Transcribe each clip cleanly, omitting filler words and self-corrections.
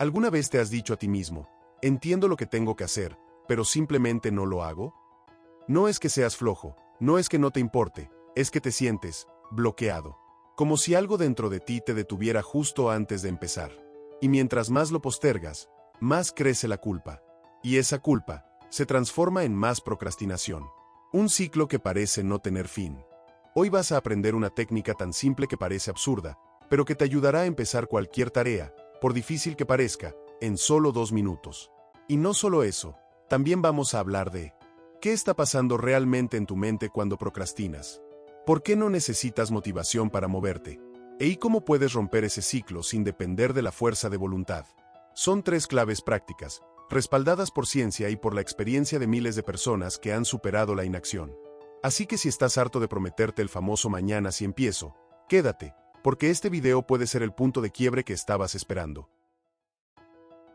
¿Alguna vez te has dicho a ti mismo, entiendo lo que tengo que hacer, pero simplemente no lo hago? No es que seas flojo, no es que no te importe, es que te sientes bloqueado. Como si algo dentro de ti te detuviera justo antes de empezar. Y mientras más lo postergas, más crece la culpa. Y esa culpa se transforma en más procrastinación. Un ciclo que parece no tener fin. Hoy vas a aprender una técnica tan simple que parece absurda, pero que te ayudará a empezar cualquier tarea, por difícil que parezca, en solo 2 minutos. Y no solo eso, también vamos a hablar de ¿qué está pasando realmente en tu mente cuando procrastinas? ¿Por qué no necesitas motivación para moverte? ¿Y cómo puedes romper ese ciclo sin depender de la fuerza de voluntad? Son 3 claves prácticas, respaldadas por ciencia y por la experiencia de miles de personas que han superado la inacción. Así que si estás harto de prometerte el famoso mañana si empiezo, quédate, porque este video puede ser el punto de quiebre que estabas esperando.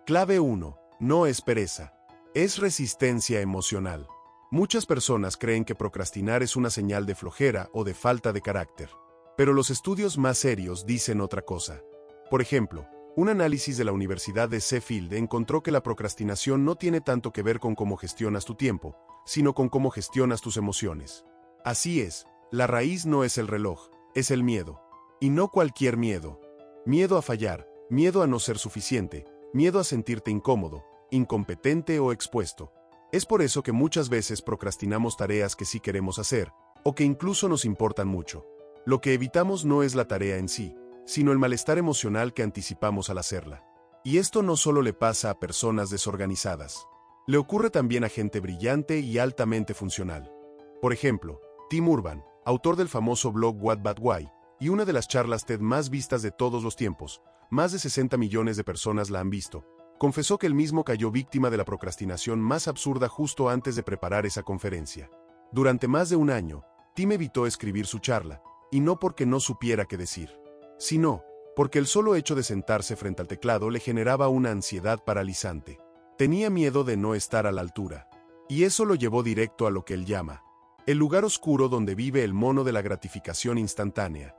Clave 1. No es pereza. Es resistencia emocional. Muchas personas creen que procrastinar es una señal de flojera o de falta de carácter. Pero los estudios más serios dicen otra cosa. Por ejemplo, un análisis de la Universidad de Sheffield encontró que la procrastinación no tiene tanto que ver con cómo gestionas tu tiempo, sino con cómo gestionas tus emociones. Así es, la raíz no es el reloj, es el miedo. Y no cualquier miedo. Miedo a fallar, miedo a no ser suficiente, miedo a sentirte incómodo, incompetente o expuesto. Es por eso que muchas veces procrastinamos tareas que sí queremos hacer, o que incluso nos importan mucho. Lo que evitamos no es la tarea en sí, sino el malestar emocional que anticipamos al hacerla. Y esto no solo le pasa a personas desorganizadas. Le ocurre también a gente brillante y altamente funcional. Por ejemplo, Tim Urban, autor del famoso blog What But Why, y una de las charlas TED más vistas de todos los tiempos, más de 60 millones de personas la han visto, confesó que él mismo cayó víctima de la procrastinación más absurda justo antes de preparar esa conferencia. Durante más de un año, Tim evitó escribir su charla, y no porque no supiera qué decir, sino porque el solo hecho de sentarse frente al teclado le generaba una ansiedad paralizante. Tenía miedo de no estar a la altura. Y eso lo llevó directo a lo que él llama el lugar oscuro donde vive el mono de la gratificación instantánea.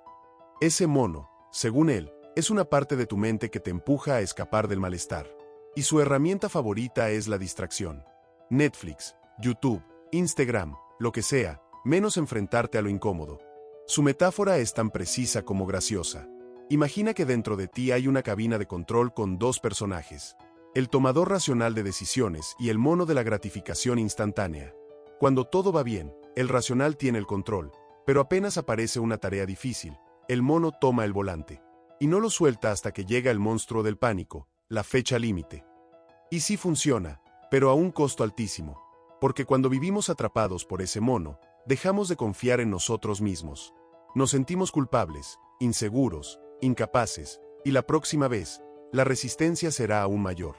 Ese mono, según él, es una parte de tu mente que te empuja a escapar del malestar. Y su herramienta favorita es la distracción. Netflix, YouTube, Instagram, lo que sea, menos enfrentarte a lo incómodo. Su metáfora es tan precisa como graciosa. Imagina que dentro de ti hay una cabina de control con 2 personajes. El tomador racional de decisiones y el mono de la gratificación instantánea. Cuando todo va bien, el racional tiene el control, pero apenas aparece una tarea difícil, el mono toma el volante. Y no lo suelta hasta que llega el monstruo del pánico, la fecha límite. Y sí funciona, pero a un costo altísimo. Porque cuando vivimos atrapados por ese mono, dejamos de confiar en nosotros mismos. Nos sentimos culpables, inseguros, incapaces, y la próxima vez, la resistencia será aún mayor.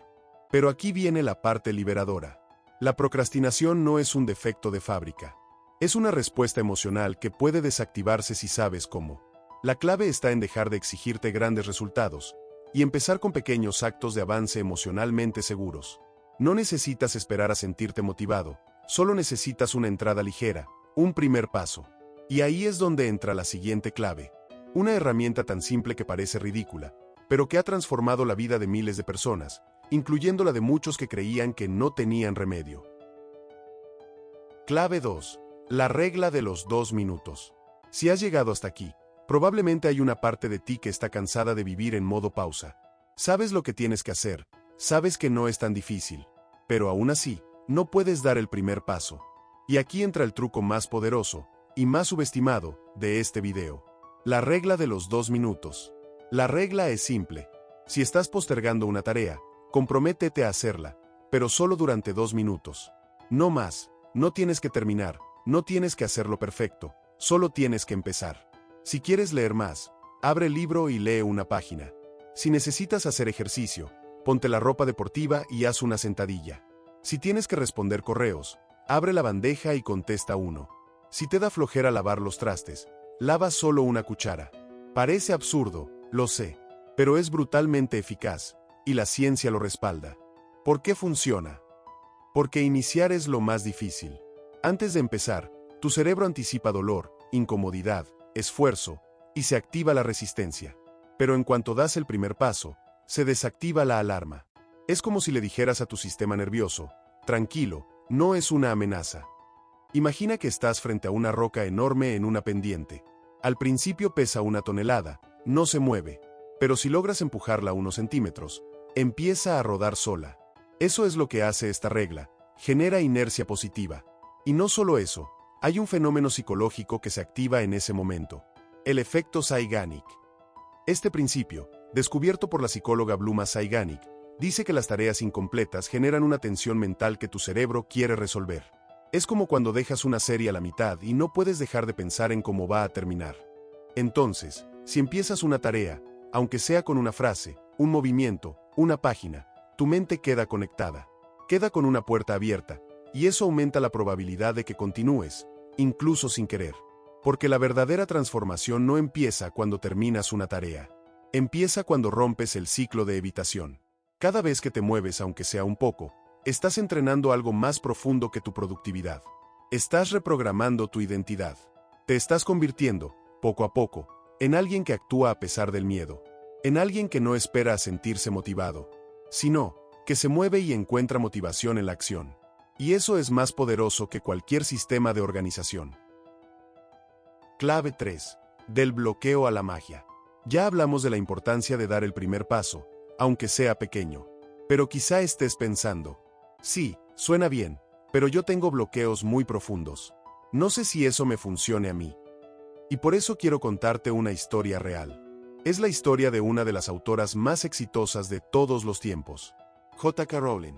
Pero aquí viene la parte liberadora. La procrastinación no es un defecto de fábrica. Es una respuesta emocional que puede desactivarse si sabes cómo. La clave está en dejar de exigirte grandes resultados y empezar con pequeños actos de avance emocionalmente seguros. No necesitas esperar a sentirte motivado, solo necesitas una entrada ligera, un primer paso. Y ahí es donde entra la siguiente clave. Una herramienta tan simple que parece ridícula, pero que ha transformado la vida de miles de personas, incluyendo la de muchos que creían que no tenían remedio. Clave 2. La regla de los 2 minutos. Si has llegado hasta aquí, probablemente hay una parte de ti que está cansada de vivir en modo pausa. Sabes lo que tienes que hacer, sabes que no es tan difícil, pero aún así, no puedes dar el primer paso. Y aquí entra el truco más poderoso, y más subestimado, de este video. La regla de los 2 minutos. La regla es simple. Si estás postergando una tarea, comprométete a hacerla, pero solo durante 2 minutos. No más, no tienes que terminar, no tienes que hacerlo perfecto, solo tienes que empezar. Si quieres leer más, abre el libro y lee una página. Si necesitas hacer ejercicio, ponte la ropa deportiva y haz una sentadilla. Si tienes que responder correos, abre la bandeja y contesta uno. Si te da flojera lavar los trastes, lava solo una cuchara. Parece absurdo, lo sé, pero es brutalmente eficaz, y la ciencia lo respalda. ¿Por qué funciona? Porque iniciar es lo más difícil. Antes de empezar, tu cerebro anticipa dolor, incomodidad, esfuerzo, y se activa la resistencia. Pero en cuanto das el primer paso, se desactiva la alarma. Es como si le dijeras a tu sistema nervioso, tranquilo, no es una amenaza. Imagina que estás frente a una roca enorme en una pendiente. Al principio pesa 1 tonelada, no se mueve, pero si logras empujarla unos centímetros, empieza a rodar sola. Eso es lo que hace esta regla, genera inercia positiva. Y no solo eso, hay un fenómeno psicológico que se activa en ese momento, el efecto Zeigarnik. Este principio, descubierto por la psicóloga Bluma Zeigarnik, dice que las tareas incompletas generan una tensión mental que tu cerebro quiere resolver. Es como cuando dejas una serie a la mitad y no puedes dejar de pensar en cómo va a terminar. Entonces, si empiezas una tarea, aunque sea con una frase, un movimiento, una página, tu mente queda conectada, queda con una puerta abierta, y eso aumenta la probabilidad de que continúes, incluso sin querer. Porque la verdadera transformación no empieza cuando terminas una tarea. Empieza cuando rompes el ciclo de evitación. Cada vez que te mueves, aunque sea un poco, estás entrenando algo más profundo que tu productividad. Estás reprogramando tu identidad. Te estás convirtiendo, poco a poco, en alguien que actúa a pesar del miedo. En alguien que no espera a sentirse motivado, sino que se mueve y encuentra motivación en la acción. Y eso es más poderoso que cualquier sistema de organización. Clave 3. Del bloqueo a la magia. Ya hablamos de la importancia de dar el primer paso, aunque sea pequeño. Pero quizá estés pensando, sí, suena bien, pero yo tengo bloqueos muy profundos. No sé si eso me funcione a mí. Y por eso quiero contarte una historia real. Es la historia de una de las autoras más exitosas de todos los tiempos, J.K. Rowling.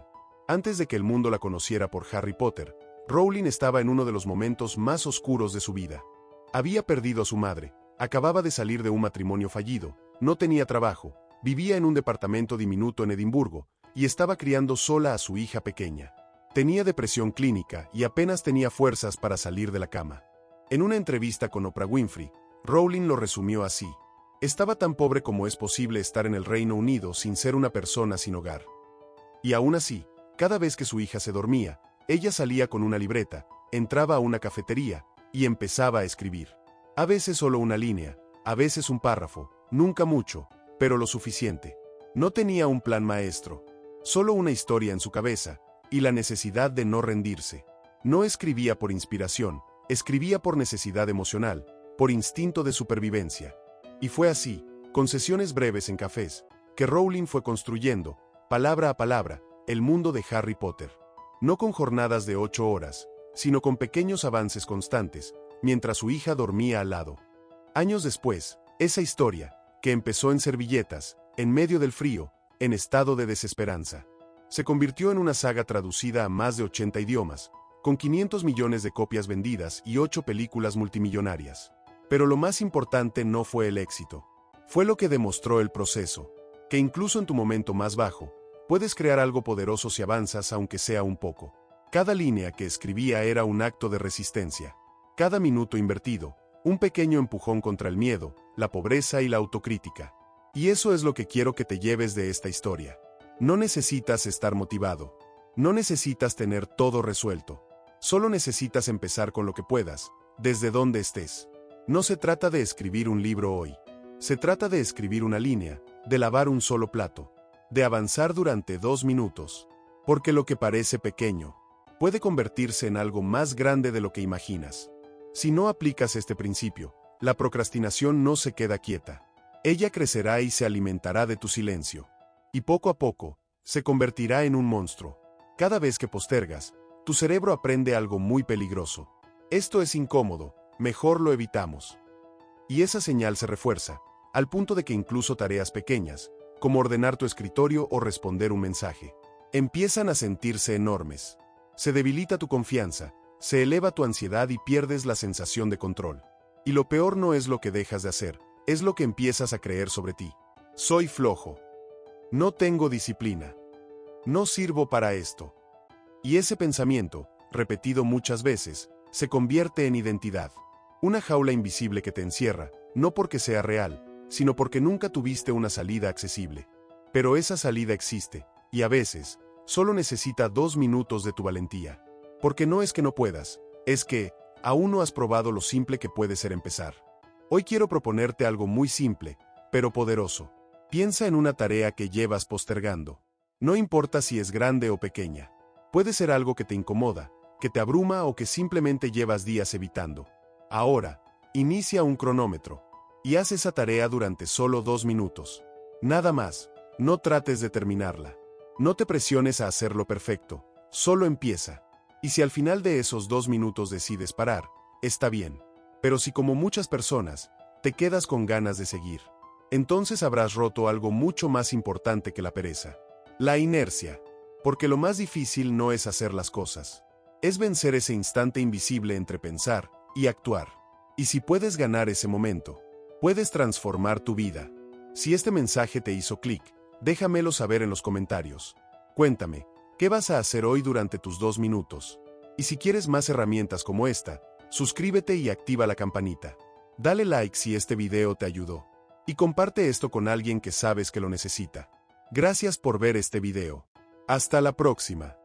Antes de que el mundo la conociera por Harry Potter, Rowling estaba en uno de los momentos más oscuros de su vida. Había perdido a su madre, acababa de salir de un matrimonio fallido, no tenía trabajo, vivía en un departamento diminuto en Edimburgo, y estaba criando sola a su hija pequeña. Tenía depresión clínica y apenas tenía fuerzas para salir de la cama. En una entrevista con Oprah Winfrey, Rowling lo resumió así: estaba tan pobre como es posible estar en el Reino Unido sin ser una persona sin hogar. Y aún así, cada vez que su hija se dormía, ella salía con una libreta, entraba a una cafetería y empezaba a escribir. A veces solo una línea, a veces un párrafo, nunca mucho, pero lo suficiente. No tenía un plan maestro, solo una historia en su cabeza y la necesidad de no rendirse. No escribía por inspiración, escribía por necesidad emocional, por instinto de supervivencia. Y fue así, con sesiones breves en cafés, que Rowling fue construyendo, palabra a palabra, el mundo de Harry Potter. No con jornadas de 8 horas, sino con pequeños avances constantes, mientras su hija dormía al lado. Años después, esa historia, que empezó en servilletas, en medio del frío, en estado de desesperanza, se convirtió en una saga traducida a más de 80 idiomas, con 500 millones de copias vendidas y 8 películas multimillonarias. Pero lo más importante no fue el éxito, fue lo que demostró el proceso, que incluso en tu momento más bajo, puedes crear algo poderoso si avanzas aunque sea un poco. Cada línea que escribía era un acto de resistencia. Cada minuto invertido, un pequeño empujón contra el miedo, la pobreza y la autocrítica. Y eso es lo que quiero que te lleves de esta historia. No necesitas estar motivado. No necesitas tener todo resuelto. Solo necesitas empezar con lo que puedas, desde donde estés. No se trata de escribir un libro hoy. Se trata de escribir una línea, de lavar un solo plato, de avanzar durante 2 minutos. Porque lo que parece pequeño puede convertirse en algo más grande de lo que imaginas. Si no aplicas este principio, la procrastinación no se queda quieta. Ella crecerá y se alimentará de tu silencio. Y poco a poco, se convertirá en un monstruo. Cada vez que postergas, tu cerebro aprende algo muy peligroso. Esto es incómodo, mejor lo evitamos. Y esa señal se refuerza, al punto de que incluso tareas pequeñas, como ordenar tu escritorio o responder un mensaje, empiezan a sentirse enormes. Se debilita tu confianza, se eleva tu ansiedad y pierdes la sensación de control. Y lo peor no es lo que dejas de hacer, es lo que empiezas a creer sobre ti. Soy flojo. No tengo disciplina. No sirvo para esto. Y ese pensamiento, repetido muchas veces, se convierte en identidad. Una jaula invisible que te encierra, no porque sea real, sino porque nunca tuviste una salida accesible. Pero esa salida existe, y a veces, solo necesita 2 minutos de tu valentía. Porque no es que no puedas, es que, aún no has probado lo simple que puede ser empezar. Hoy quiero proponerte algo muy simple, pero poderoso. Piensa en una tarea que llevas postergando. No importa si es grande o pequeña. Puede ser algo que te incomoda, que te abruma o que simplemente llevas días evitando. Ahora, inicia un cronómetro y haz esa tarea durante solo 2 minutos. Nada más, no trates de terminarla. No te presiones a hacerlo perfecto, solo empieza. Y si al final de esos 2 minutos decides parar, está bien. Pero si como muchas personas, te quedas con ganas de seguir, entonces habrás roto algo mucho más importante que la pereza. La inercia. Porque lo más difícil no es hacer las cosas. Es vencer ese instante invisible entre pensar y actuar. Y si puedes ganar ese momento, puedes transformar tu vida. Si este mensaje te hizo clic, déjamelo saber en los comentarios. Cuéntame, ¿qué vas a hacer hoy durante tus 2 minutos? Y si quieres más herramientas como esta, suscríbete y activa la campanita. Dale like si este video te ayudó. Y comparte esto con alguien que sabes que lo necesita. Gracias por ver este video. Hasta la próxima.